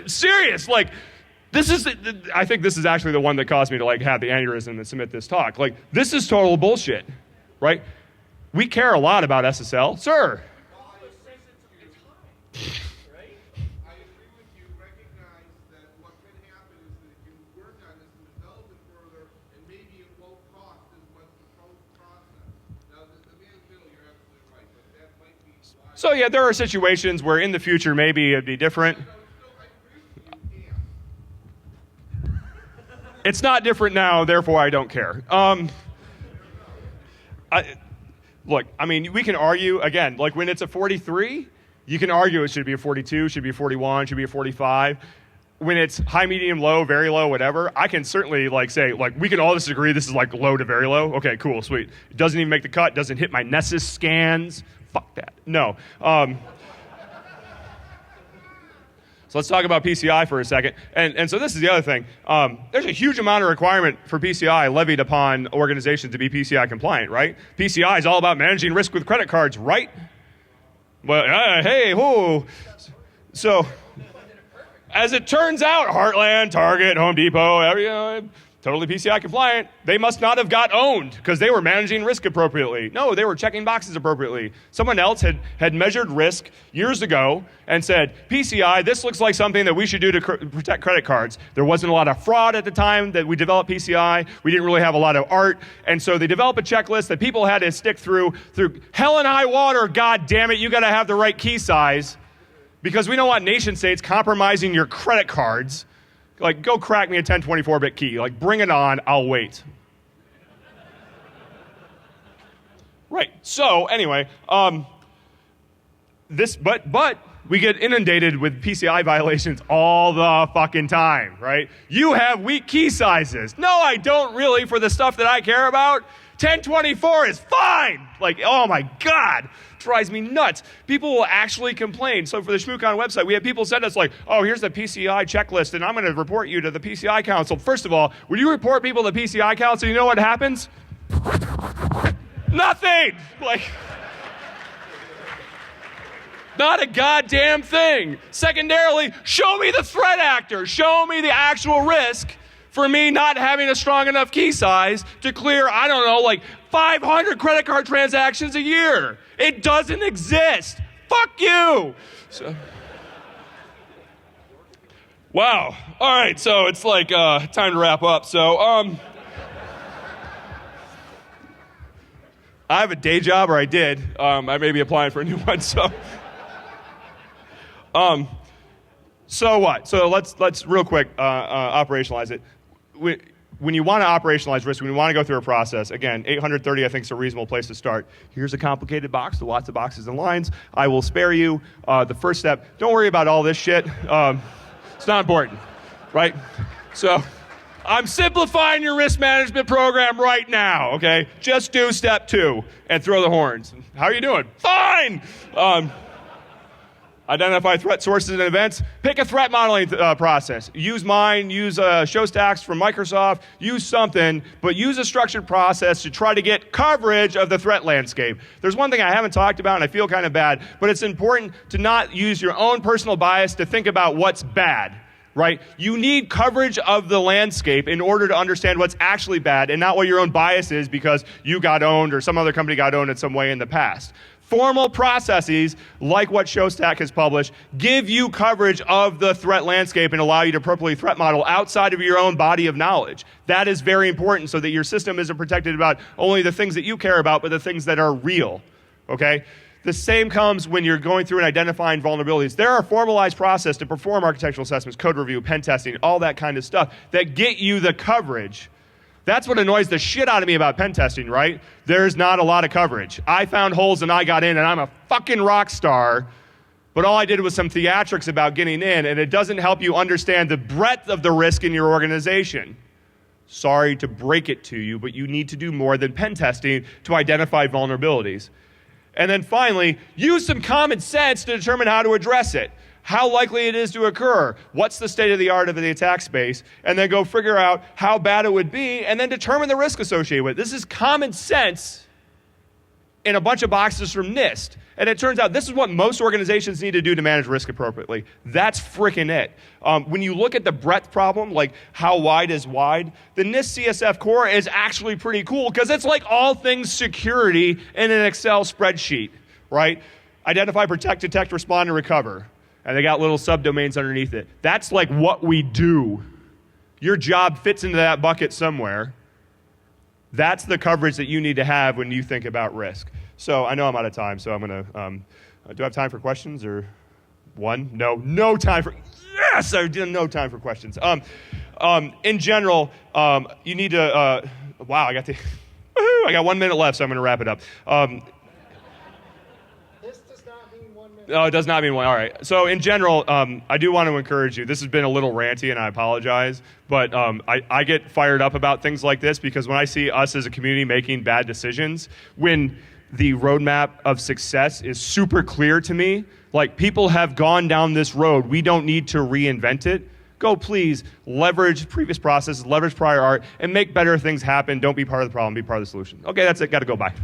Speaker 1: Serious, like, I think this is actually the one that caused me to like have the aneurysm and submit this talk. Like, this is total bullshit, right? We care a lot about SSL. Sir.
Speaker 3: I agree with you. Recognize that what can happen is that if you work on this and develop it further, and maybe it won't cost as much the post-process. Now, the man in the middle, you're absolutely right, but that might be why.
Speaker 1: So yeah, there are situations where in the future maybe it'd be different. It's not different now, therefore I don't care. Look, I mean, we can argue, again, like when it's a 43, you can argue it should be a 42, should be a 41, should be a 45. When it's high, medium, low, very low, whatever, I can certainly like say, like, we can all disagree this is like low to very low. Okay, cool, sweet. It doesn't even make the cut, doesn't hit my Nessus scans. Fuck that. No. So let's talk about PCI for a second. And so this is the other thing. There's a huge amount of requirement for PCI levied upon organizations to be PCI compliant, right? PCI is all about managing risk with credit cards, right? Well, hey, whoa. So, as it turns out, Heartland, Target, Home Depot, totally PCI compliant. They must not have got owned because they were managing risk appropriately. No, they were checking boxes appropriately. Someone else had measured risk years ago and said, PCI, this looks like something that we should do to protect credit cards. There wasn't a lot of fraud at the time that we developed PCI. We didn't really have a lot of art. And so they developed a checklist that people had to stick through hell and high water. God damn it, you got to have the right key size. Because we don't want nation states compromising your credit cards. Like, go crack me a 1024-bit key. Like, bring it on, I'll wait. Right, so anyway, but we get inundated with PCI violations all the fucking time, right? You have weak key sizes. No, I don't really for the stuff that I care about. 1024 is fine. Like, oh my God, drives me nuts. People will actually complain. So for the ShmooCon website, we have people send us like, oh, here's the PCI checklist, and I'm going to report you to the PCI Council. First of all, when you report people to the PCI Council, you know what happens? Nothing. Like, not a goddamn thing. Secondarily, show me the threat actor. Show me the actual risk for me not having a strong enough key size to clear, I don't know, like 500 credit card transactions a year. It doesn't exist. Fuck you. So, wow. All right, so it's like time to wrap up. So, I have a day job, or I did. I may be applying for a new one, so. So what? So let's real quick operationalize it. When you want to operationalize risk, when you want to go through a process, again, 830 I think is a reasonable place to start. Here's a complicated box with lots of boxes and lines. I will spare you the first step. Don't worry about all this shit. It's not important, right? So I'm simplifying your risk management program right now, okay? Just do step 2 and throw the horns. How are you doing? Fine! Identify threat sources and events. Pick a threat modeling process. Use mine, use ShowStacks from Microsoft, use something, but use a structured process to try to get coverage of the threat landscape. There's one thing I haven't talked about, and I feel kind of bad, but it's important to not use your own personal bias to think about what's bad, right? You need coverage of the landscape in order to understand what's actually bad and not what your own bias is because you got owned or some other company got owned in some way in the past. Formal processes, like what ShowStack has published, give you coverage of the threat landscape and allow you to appropriately threat model outside of your own body of knowledge. That is very important so that your system isn't protected about only the things that you care about, but the things that are real, okay? The same comes when you're going through and identifying vulnerabilities. There are formalized processes to perform architectural assessments, code review, pen testing, all that kind of stuff that get you the coverage. That's what annoys the shit out of me about pen testing, right? There's not a lot of coverage. I found holes and I got in and I'm a fucking rock star, but all I did was some theatrics about getting in and it doesn't help you understand the breadth of the risk in your organization. Sorry to break it to you, but you need to do more than pen testing to identify vulnerabilities. And then finally, use some common sense to determine how to address it. How likely it is to occur, what's the state of the art of the attack space, and then go figure out how bad it would be, and then determine the risk associated with it. This is common sense in a bunch of boxes from NIST. And it turns out this is what most organizations need to do to manage risk appropriately. That's freaking it. When you look at the breadth problem, like how wide is wide, the NIST CSF core is actually pretty cool because it's like all things security in an Excel spreadsheet, right? Identify, protect, detect, respond, and recover. And they got little subdomains underneath it. That's like what we do. Your job fits into that bucket somewhere. That's the coverage that you need to have when you think about risk. So I know I'm out of time, so I'm going to, do I have time for questions or one? No time for, yes, I did no time for questions. In general, you need to, wow, I got 1 minute left, so I'm going to wrap it up. No, it does not mean one. All right. So in general, I do want to encourage you. This has been a little ranty, and I apologize. But I get fired up about things like this because when I see us as a community making bad decisions, when the roadmap of success is super clear to me, like people have gone down this road. We don't need to reinvent it. Go please leverage previous processes, leverage prior art, and make better things happen. Don't be part of the problem. Be part of the solution. Okay, that's it. Got to go. Bye.